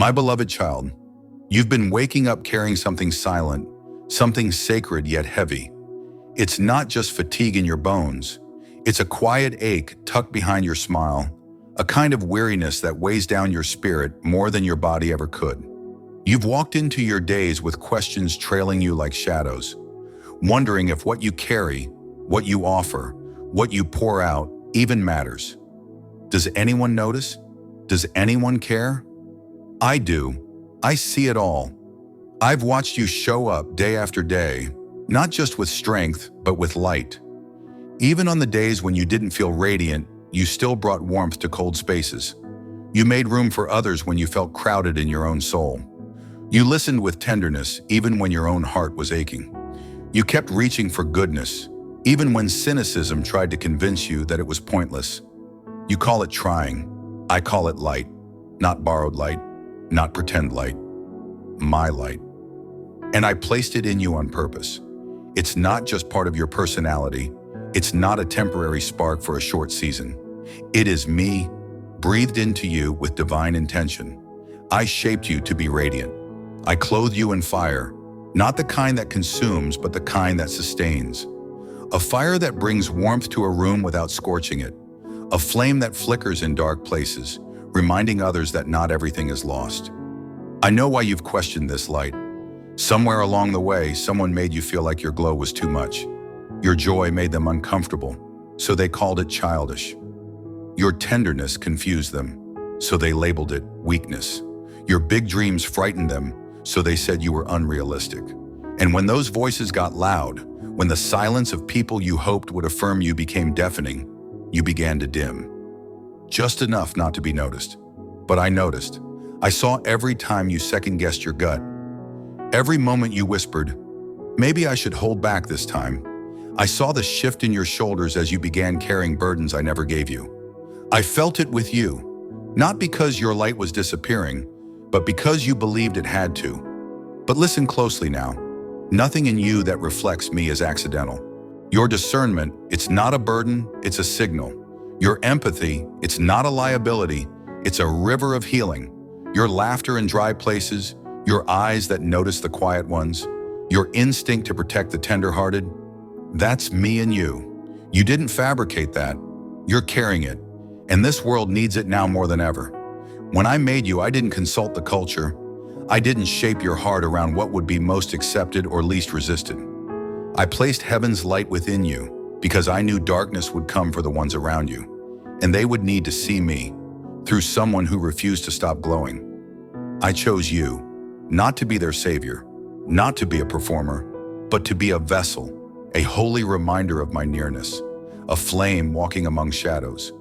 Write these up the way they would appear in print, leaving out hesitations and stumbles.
My beloved child, you've been waking up carrying something silent, something sacred yet heavy. It's not just fatigue in your bones. It's a quiet ache tucked behind your smile, a kind of weariness that weighs down your spirit more than your body ever could. You've walked into your days with questions trailing you like shadows, wondering if what you carry, what you offer, what you pour out even matters. Does anyone notice? Does anyone care? I do. I see it all. I've watched you show up day after day, not just with strength, but with light. Even on the days when you didn't feel radiant, you still brought warmth to cold spaces. You made room for others when you felt crowded in your own soul. You listened with tenderness, even when your own heart was aching. You kept reaching for goodness, even when cynicism tried to convince you that it was pointless. You call it trying. I call it light. Not borrowed light, not pretend light. My light. And I placed it in you on purpose. It's not just part of your personality. It's not a temporary spark for a short season. It is me, breathed into you with divine intention. I shaped you to be radiant. I clothed you in fire, not the kind that consumes, but the kind that sustains. A fire that brings warmth to a room without scorching it. A flame that flickers in dark places, reminding others that not everything is lost. I know why you've questioned this light. Somewhere along the way, someone made you feel like your glow was too much. Your joy made them uncomfortable, so they called it childish. Your tenderness confused them, so they labeled it weakness. Your big dreams frightened them, so they said you were unrealistic. And when those voices got loud, when the silence of people you hoped would affirm you became deafening, you began to dim. Just enough not to be noticed. But I noticed. I saw every time you second-guessed your gut. Every moment you whispered, maybe I should hold back this time. I saw the shift in your shoulders as you began carrying burdens I never gave you. I felt it with you, not because your light was disappearing, but because you believed it had to. But listen closely now. Nothing in you that reflects me is accidental. Your discernment, it's not a burden, it's a signal. Your empathy, it's not a liability, it's a river of healing. Your laughter in dry places, your eyes that notice the quiet ones, your instinct to protect the tender-hearted, that's me and you. You didn't fabricate that. You're carrying it. And this world needs it now more than ever. When I made you, I didn't consult the culture. I didn't shape your heart around what would be most accepted or least resisted. I placed heaven's light within you because I knew darkness would come for the ones around you, and they would need to see me through someone who refused to stop glowing. I chose you, not to be their savior, not to be a performer, but to be a vessel, a holy reminder of my nearness, a flame walking among shadows.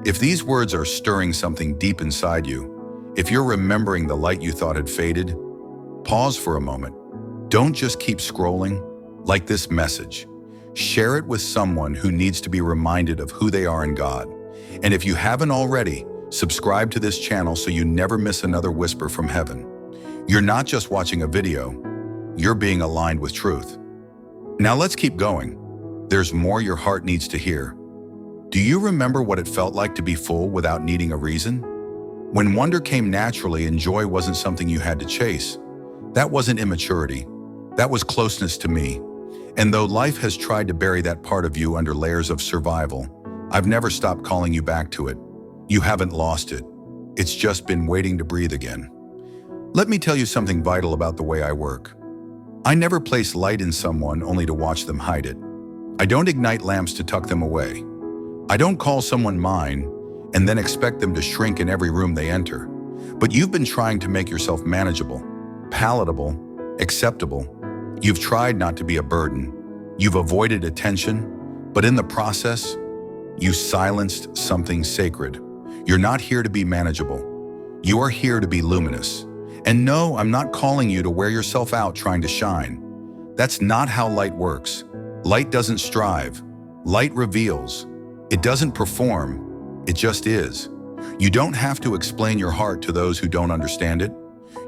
If these words are stirring something deep inside you, if you're remembering the light you thought had faded, pause for a moment. Don't just keep scrolling. Like this message, share it with someone who needs to be reminded of who they are in God. And if you haven't already, subscribe to this channel so you never miss another whisper from heaven. You're not just watching a video, you're being aligned with truth. Now let's keep going. There's more your heart needs to hear. Do you remember what it felt like to be full without needing a reason? When wonder came naturally and joy wasn't something you had to chase. That wasn't immaturity. That was closeness to me. And though life has tried to bury that part of you under layers of survival, I've never stopped calling you back to it. You haven't lost it. It's just been waiting to breathe again. Let me tell you something vital about the way I work. I never place light in someone only to watch them hide it. I don't ignite lamps to tuck them away. I don't call someone mine and then expect them to shrink in every room they enter. But you've been trying to make yourself manageable, palatable, acceptable. You've tried not to be a burden. You've avoided attention, but in the process, you silenced something sacred. You're not here to be manageable. You are here to be luminous. And no, I'm not calling you to wear yourself out trying to shine. That's not how light works. Light doesn't strive. Light reveals. It doesn't perform. It just is. You don't have to explain your heart to those who don't understand it.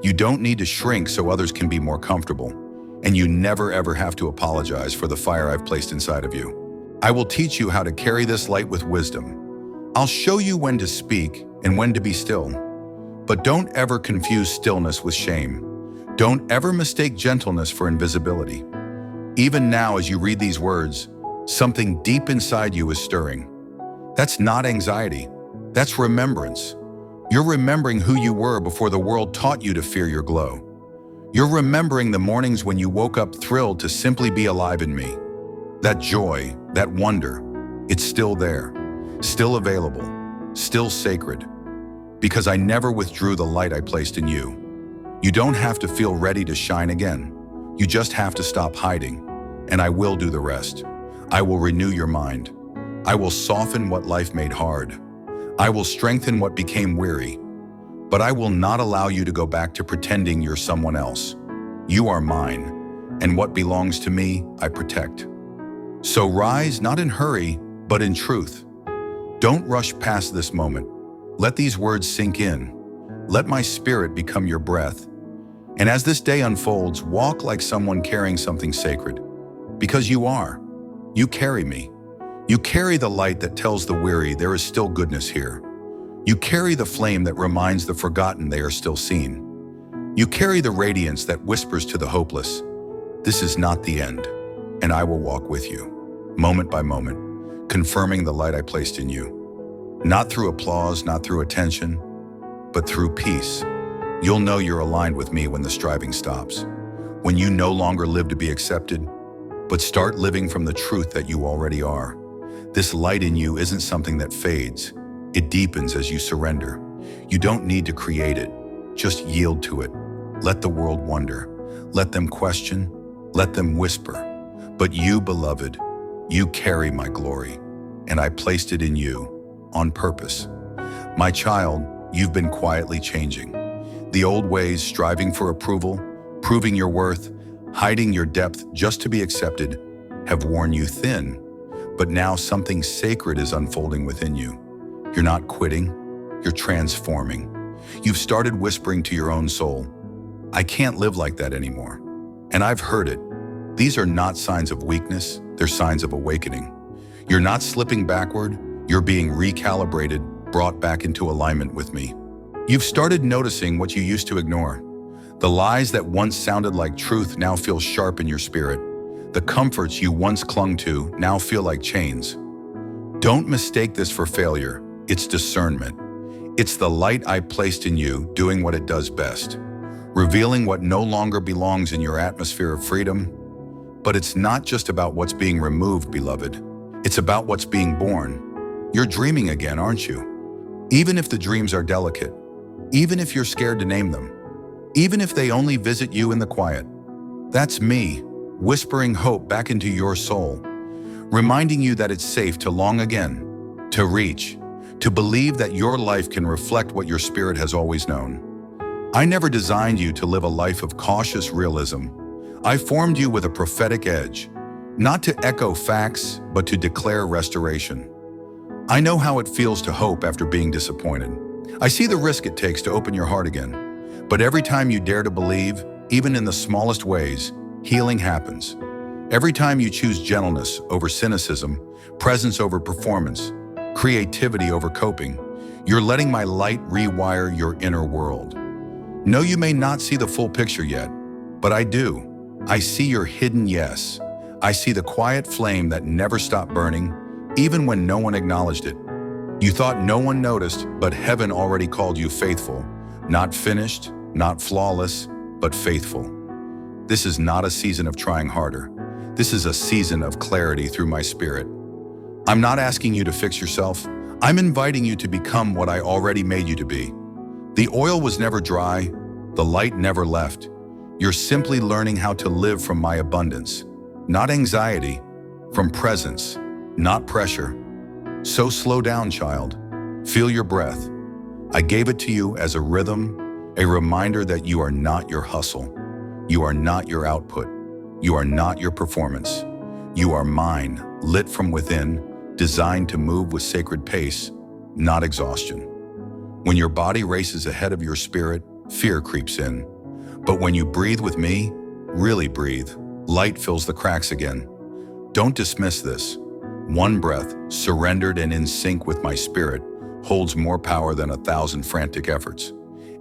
You don't need to shrink so others can be more comfortable. And you never ever have to apologize for the fire I've placed inside of you. I will teach you how to carry this light with wisdom. I'll show you when to speak and when to be still. But don't ever confuse stillness with shame. Don't ever mistake gentleness for invisibility. Even now, as you read these words, something deep inside you is stirring. That's not anxiety. That's remembrance. You're remembering who you were before the world taught you to fear your glow. You're remembering the mornings when you woke up thrilled to simply be alive in me. That joy, that wonder, it's still there, still available, still sacred. Because I never withdrew the light I placed in you. You don't have to feel ready to shine again. You just have to stop hiding, and I will do the rest. I will renew your mind. I will soften what life made hard. I will strengthen what became weary. But I will not allow you to go back to pretending you're someone else. You are mine, and what belongs to me, I protect. So rise not in hurry, but in truth. Don't rush past this moment. Let these words sink in. Let my spirit become your breath. And as this day unfolds, walk like someone carrying something sacred. Because you are. You carry me. You carry the light that tells the weary there is still goodness here. You carry the flame that reminds the forgotten they are still seen. You carry the radiance that whispers to the hopeless, this is not the end, and I will walk with you, moment by moment, confirming the light I placed in you. Not through applause, not through attention, but through peace. You'll know you're aligned with me when the striving stops, when you no longer live to be accepted, but start living from the truth that you already are. This light in you isn't something that fades. It deepens as you surrender. You don't need to create it. Just yield to it. Let the world wonder. Let them question. Let them whisper. But you, beloved, you carry my glory, and I placed it in you on purpose. My child, you've been quietly changing. The old ways, striving for approval, proving your worth, hiding your depth just to be accepted, have worn you thin. But now something sacred is unfolding within you. You're not quitting, you're transforming. You've started whispering to your own soul, I can't live like that anymore. And I've heard it. These are not signs of weakness, they're signs of awakening. You're not slipping backward, you're being recalibrated, brought back into alignment with me. You've started noticing what you used to ignore. The lies that once sounded like truth now feel sharp in your spirit. The comforts you once clung to now feel like chains. Don't mistake this for failure. It's discernment. It's the light I placed in you doing what it does best, revealing what no longer belongs in your atmosphere of freedom. But it's not just about what's being removed, beloved. It's about what's being born. You're dreaming again, aren't you? Even if the dreams are delicate, even if you're scared to name them, even if they only visit you in the quiet. That's me, whispering hope back into your soul, reminding you that it's safe to long again, to reach, to believe that your life can reflect what your spirit has always known. I never designed you to live a life of cautious realism. I formed you with a prophetic edge, not to echo facts, but to declare restoration. I know how it feels to hope after being disappointed. I see the risk it takes to open your heart again. But every time you dare to believe, even in the smallest ways, healing happens. Every time you choose gentleness over cynicism, presence over performance, creativity over coping, you're letting my light rewire your inner world. No, you may not see the full picture yet, but I do. I see your hidden yes. I see the quiet flame that never stopped burning, even when no one acknowledged it. You thought no one noticed, but heaven already called you faithful. Not finished, not flawless, but faithful. This is not a season of trying harder. This is a season of clarity through my spirit. I'm not asking you to fix yourself. I'm inviting you to become what I already made you to be. The oil was never dry. The light never left. You're simply learning how to live from my abundance, not anxiety, from presence, not pressure. So slow down, child. Feel your breath. I gave it to you as a rhythm, a reminder that you are not your hustle. You are not your output. You are not your performance. You are mine, lit from within, designed to move with sacred pace, not exhaustion. When your body races ahead of your spirit, fear creeps in. But when you breathe with me, really breathe, light fills the cracks again. Don't dismiss this. One breath, surrendered and in sync with my spirit, holds more power than 1,000 frantic efforts.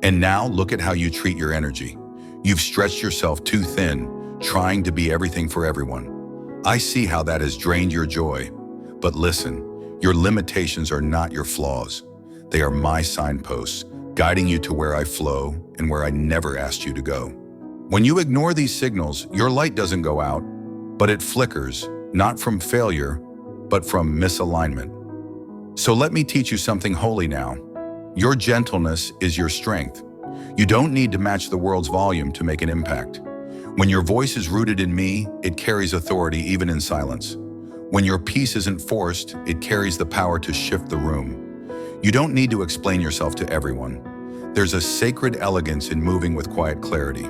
And now look at how you treat your energy. You've stretched yourself too thin, trying to be everything for everyone. I see how that has drained your joy. But listen, your limitations are not your flaws. They are my signposts, guiding you to where I flow and where I never asked you to go. When you ignore these signals, your light doesn't go out, but it flickers, not from failure, but from misalignment. So let me teach you something holy now. Your gentleness is your strength. You don't need to match the world's volume to make an impact. When your voice is rooted in me, it carries authority even in silence. When your peace isn't forced, it carries the power to shift the room. You don't need to explain yourself to everyone. There's a sacred elegance in moving with quiet clarity.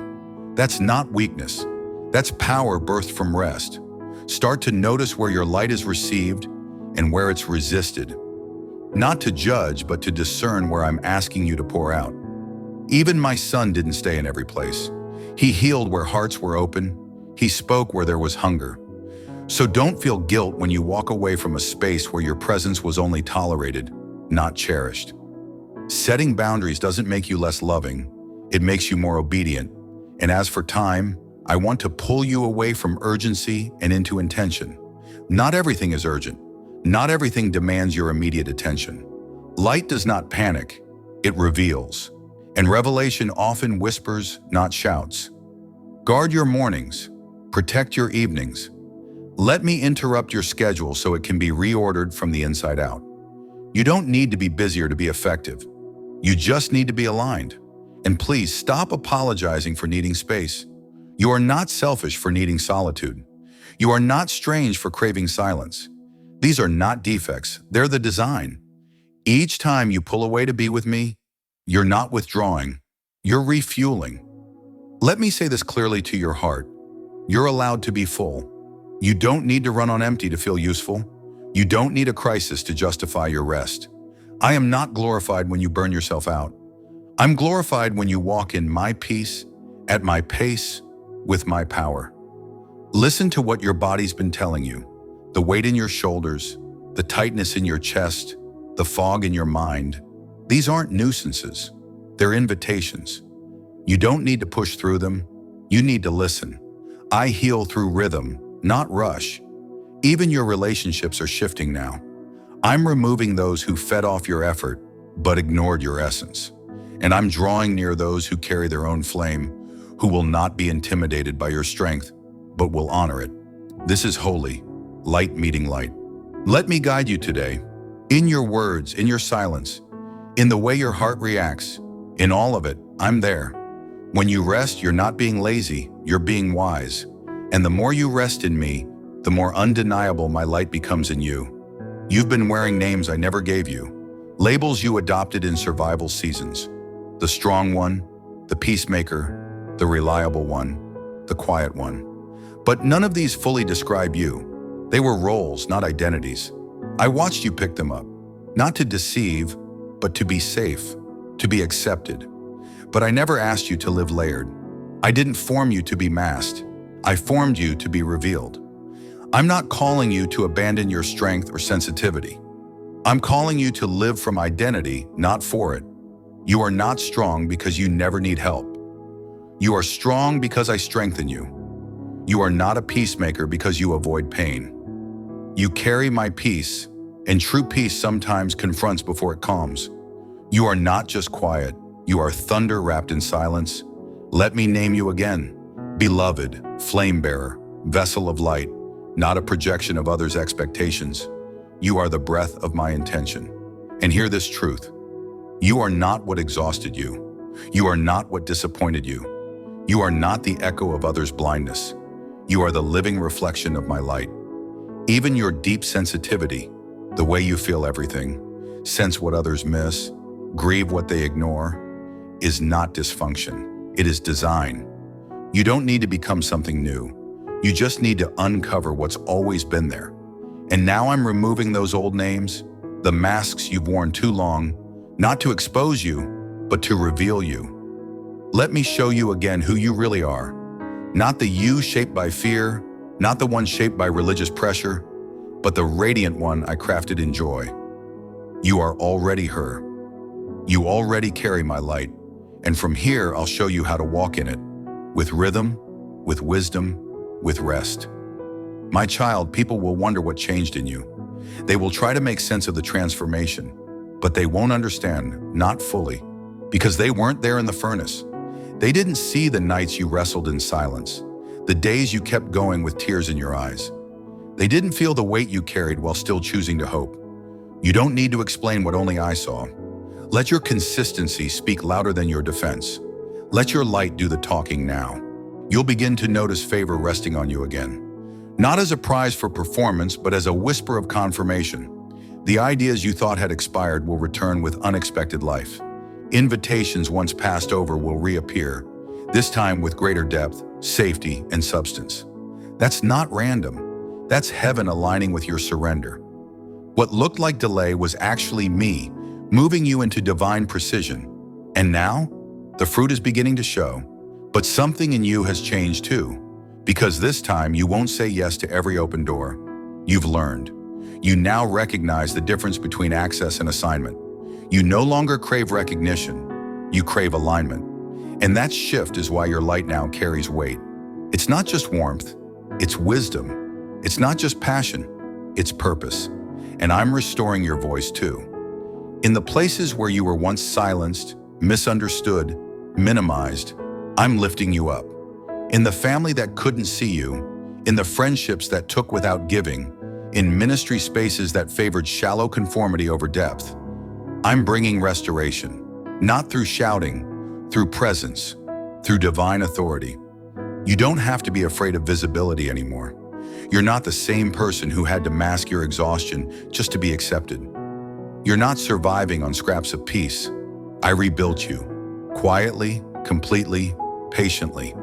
That's not weakness. That's power birthed from rest. Start to notice where your light is received and where it's resisted. Not to judge, but to discern where I'm asking you to pour out. Even my son didn't stay in every place. He healed where hearts were open. He spoke where there was hunger. So don't feel guilt when you walk away from a space where your presence was only tolerated, not cherished. Setting boundaries doesn't make you less loving. It makes you more obedient. And as for time, I want to pull you away from urgency and into intention. Not everything is urgent. Not everything demands your immediate attention. Light does not panic, it reveals. And revelation often whispers, not shouts. Guard your mornings, protect your evenings. Let me interrupt your schedule so it can be reordered from the inside out. You don't need to be busier to be effective. You just need to be aligned. And please stop apologizing for needing space. You are not selfish for needing solitude. You are not strange for craving silence. These are not defects, they're the design. Each time you pull away to be with me, you're not withdrawing, you're refueling. Let me say this clearly to your heart. You're allowed to be full. You don't need to run on empty to feel useful. You don't need a crisis to justify your rest. I am not glorified when you burn yourself out. I'm glorified when you walk in my peace, at my pace, with my power. Listen to what your body's been telling you. The weight in your shoulders, the tightness in your chest, the fog in your mind. These aren't nuisances. They're invitations. You don't need to push through them. You need to listen. I heal through rhythm, not rush. Even your relationships are shifting now. I'm removing those who fed off your effort, but ignored your essence. And I'm drawing near those who carry their own flame, who will not be intimidated by your strength, but will honor it. This is holy. Light meeting light. Let me guide you today, in your words, in your silence, in the way your heart reacts, in all of it, I'm there. When you rest, you're not being lazy, you're being wise. And the more you rest in me, the more undeniable my light becomes in you. You've been wearing names I never gave you, labels you adopted in survival seasons. The strong one, the peacemaker, the reliable one, the quiet one. But none of these fully describe you. They were roles, not identities. I watched you pick them up, not to deceive, but to be safe, to be accepted. But I never asked you to live layered. I didn't form you to be masked. I formed you to be revealed. I'm not calling you to abandon your strength or sensitivity. I'm calling you to live from identity, not for it. You are not strong because you never need help. You are strong because I strengthen you. You are not a peacemaker because you avoid pain. You carry my peace, and true peace sometimes confronts before it calms. You are not just quiet, you are thunder wrapped in silence. Let me name you again. Beloved, flame bearer, vessel of light, not a projection of others' expectations. You are the breath of my intention. And hear this truth. You are not what exhausted you. You are not what disappointed you. You are not the echo of others' blindness. You are the living reflection of my light. Even your deep sensitivity, the way you feel everything, sense what others miss, grieve what they ignore, is not dysfunction. It is design. You don't need to become something new. You just need to uncover what's always been there. And now I'm removing those old names, the masks you've worn too long, not to expose you, but to reveal you. Let me show you again who you really are. Not the you shaped by fear, not the one shaped by religious pressure, but the radiant one I crafted in joy. You are already her. You already carry my light, And from here, I'll show you how to walk in it, with rhythm, with wisdom, with rest. My child, people will wonder what changed in you. They will try to make sense of the transformation, but they won't understand, not fully, because they weren't there in the furnace. They didn't see the nights you wrestled in silence, the days you kept going with tears in your eyes. They didn't feel the weight you carried while still choosing to hope. You don't need to explain what only I saw. Let your consistency speak louder than your defense. Let your light do the talking now. You'll begin to notice favor resting on you again. Not as a prize for performance, but as a whisper of confirmation. The ideas you thought had expired will return with unexpected life. Invitations once passed over will reappear, this time with greater depth, safety, and substance. That's not random. That's heaven aligning with your surrender. What looked like delay was actually me, moving you into divine precision. And now, the fruit is beginning to show. But something in you has changed too. Because this time, you won't say yes to every open door. You've learned. You now recognize the difference between access and assignment. You no longer crave recognition. You crave alignment. And that shift is why your light now carries weight. It's not just warmth. It's wisdom. It's not just passion. It's purpose. And I'm restoring your voice too. In the places where you were once silenced, misunderstood, minimized, I'm lifting you up. In the family that couldn't see you, in the friendships that took without giving, in ministry spaces that favored shallow conformity over depth, I'm bringing restoration, not through shouting, through presence, through divine authority. You don't have to be afraid of visibility anymore. You're not the same person who had to mask your exhaustion just to be accepted. You're not surviving on scraps of peace. I rebuilt you, quietly, completely, patiently.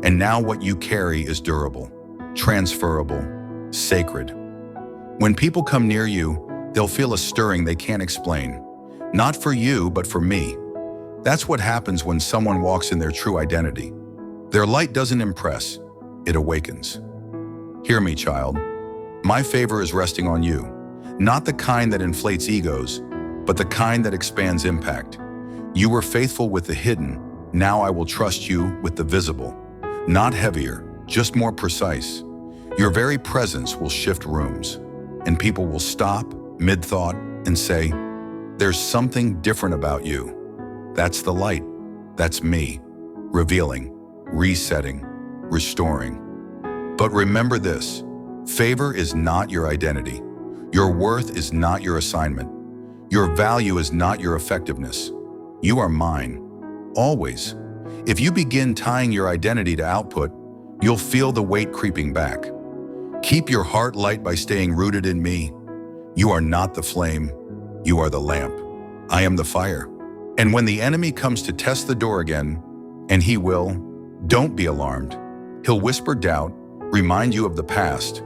And now what you carry is durable, transferable, sacred. When people come near you, they'll feel a stirring they can't explain. Not for you, but for me. That's what happens when someone walks in their true identity. Their light doesn't impress, it awakens. Hear me, child. My favor is resting on you. Not the kind that inflates egos, but the kind that expands impact. You were faithful with the hidden. Now I will trust you with the visible. Not heavier, just more precise. Your very presence will shift rooms, and people will stop mid-thought and say, "There's something different about you." That's the light. That's me, revealing, resetting, restoring. But remember this, favor is not your identity. Your worth is not your assignment. Your value is not your effectiveness. You are mine, always. If you begin tying your identity to output, you'll feel the weight creeping back. Keep your heart light by staying rooted in me. You are not the flame, you are the lamp. I am the fire. And when the enemy comes to test the door again, and he will, don't be alarmed. He'll whisper doubt, remind you of the past,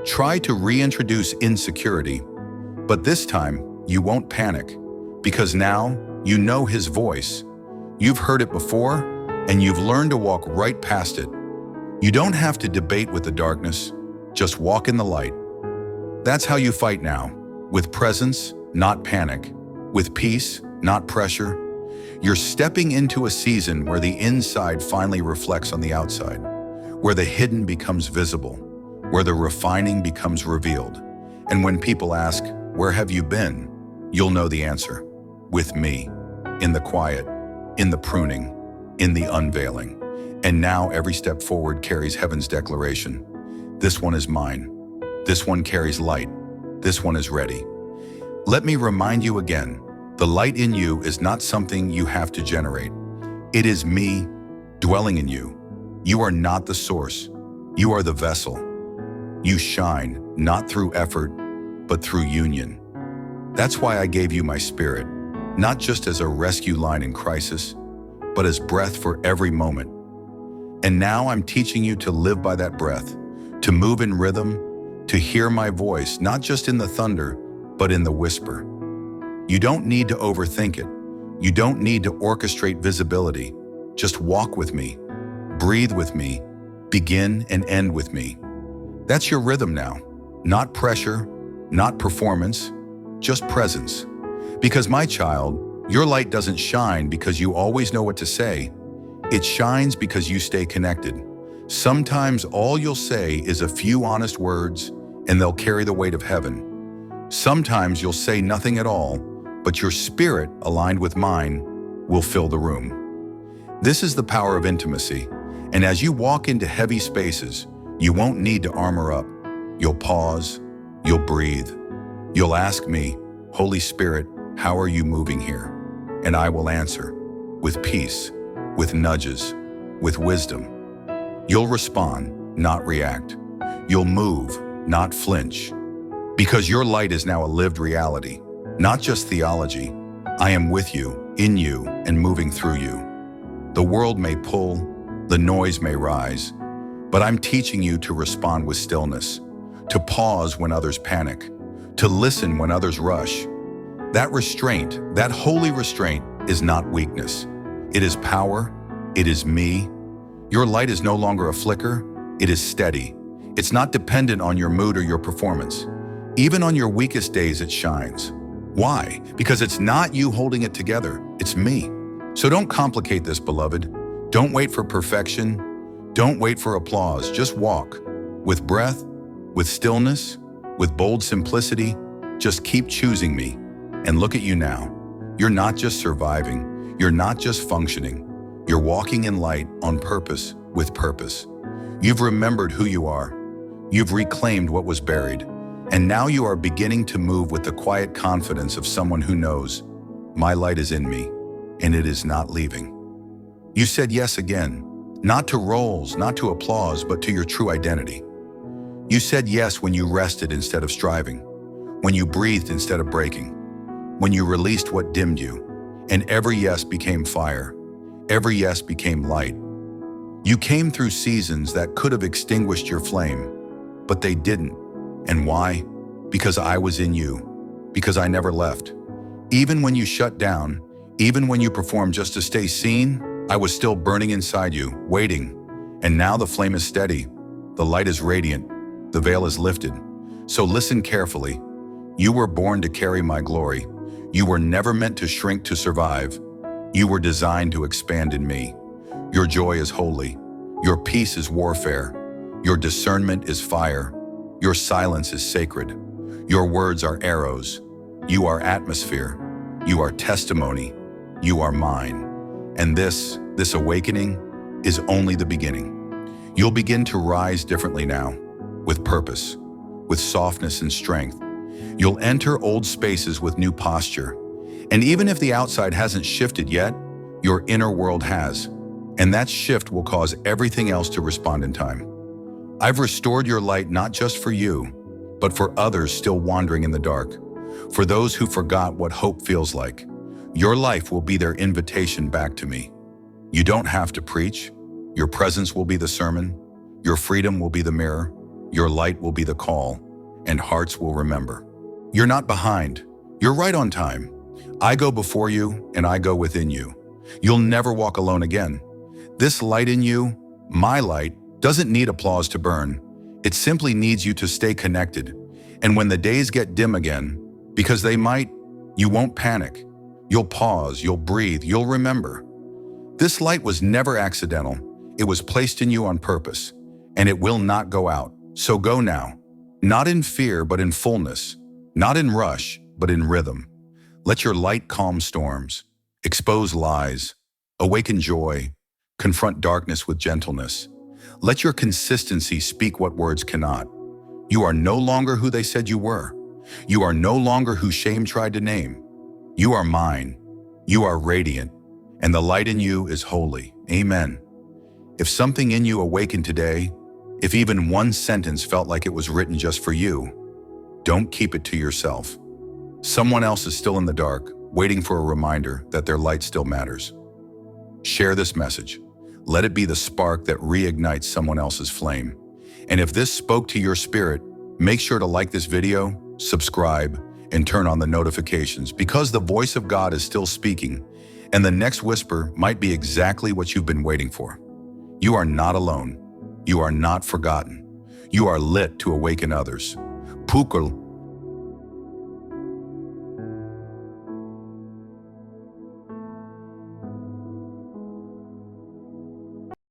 try to reintroduce insecurity. But this time, you won't panic, because now you know his voice. You've heard it before, and you've learned to walk right past it. You don't have to debate with the darkness, just walk in the light. That's how you fight now, with presence, not panic, with peace, not pressure. You're stepping into a season where the inside finally reflects on the outside, where the hidden becomes visible, where the refining becomes revealed. And when people ask, "Where have you been?" you'll know the answer. With me, in the quiet, in the pruning, in the unveiling. And now every step forward carries heaven's declaration. This one is mine. This one carries light. This one is ready. Let me remind you again, the light in you is not something you have to generate. It is me dwelling in you. You are not the source. You are the vessel. You shine, not through effort, but through union. That's why I gave you my spirit, not just as a rescue line in crisis, but as breath for every moment. And now I'm teaching you to live by that breath, to move in rhythm, to hear my voice, not just in the thunder, but in the whisper. You don't need to overthink it. You don't need to orchestrate visibility. Just walk with me, breathe with me, begin and end with me. That's your rhythm now. Not pressure, not performance, just presence. Because my child, Your light doesn't shine because you always know what to say. It shines because you stay connected. Sometimes all you'll say is a few honest words, and they'll carry the weight of heaven. Sometimes you'll say nothing at all, but your spirit, aligned with mine, will fill the room. This is the power of intimacy, and as you walk into heavy spaces, you won't need to armor up. You'll pause, you'll breathe. You'll ask me, Holy Spirit, how are you moving here? And I will answer, with peace, with nudges, with wisdom. You'll respond, not react. You'll move, not flinch. Because your light is now a lived reality, not just theology. I am with you, in you, and moving through you. The world may pull, the noise may rise, but I'm teaching you to respond with stillness, to pause when others panic, to listen when others rush. That restraint, that holy restraint, is not weakness. It is power. It is me. Your light is no longer a flicker. It is steady. It's not dependent on your mood or your performance. Even on your weakest days, it shines. Why? Because it's not you holding it together. It's me. So don't complicate this, beloved. Don't wait for perfection. Don't wait for applause. Just walk. With breath, with stillness, with bold simplicity, just keep choosing me. And look at you now. You're not just surviving. You're not just functioning. You're walking in light on purpose, with purpose. You've remembered who you are. You've reclaimed what was buried. And now you are beginning to move with the quiet confidence of someone who knows, my light is in me, and it is not leaving. You said yes again, not to roles, not to applause, but to your true identity. You said yes when you rested instead of striving, when you breathed instead of breaking, when you released what dimmed you, and every yes became fire. Every yes became light. You came through seasons that could have extinguished your flame, but they didn't. And why? Because I was in you, because I never left. Even when you shut down, even when you performed just to stay seen, I was still burning inside you, waiting. And now the flame is steady, the light is radiant, the veil is lifted. So listen carefully. You were born to carry my glory. You were never meant to shrink to survive. You were designed to expand in me. Your joy is holy. Your peace is warfare. Your discernment is fire. Your silence is sacred. Your words are arrows. You are atmosphere. You are testimony. You are mine. And this awakening is only the beginning. You'll begin to rise differently now, with purpose, with softness and strength. You'll enter old spaces with new posture. And even if the outside hasn't shifted yet, your inner world has. And that shift will cause everything else to respond in time. I've restored your light not just for you, but for others still wandering in the dark. For those who forgot what hope feels like, your life will be their invitation back to me. You don't have to preach. Your presence will be the sermon. Your freedom will be the mirror. Your light will be the call. And hearts will remember. You're not behind. You're right on time. I go before you and I go within you. You'll never walk alone again. This light in you, my light, doesn't need applause to burn. It simply needs you to stay connected. And when the days get dim again, because they might, you won't panic. You'll pause, you'll breathe, you'll remember. This light was never accidental. It was placed in you on purpose, and it will not go out. So go now, not in fear, but in fullness, not in rush, but in rhythm. Let your light calm storms, expose lies, awaken joy, confront darkness with gentleness. Let your consistency speak what words cannot. You are no longer who they said you were. You are no longer who shame tried to name. You are mine. You are radiant, and the light in you is holy. Amen. If something in you awakened today, if even one sentence felt like it was written just for you, don't keep it to yourself. Someone else is still in the dark, waiting for a reminder that their light still matters. Share this message. Let it be the spark that reignites someone else's flame. And if this spoke to your spirit, make sure to like this video, subscribe, and turn on the notifications, because the voice of God is still speaking, and the next whisper might be exactly what you've been waiting for. You are not alone. You are not forgotten. You are lit to awaken others. Pukul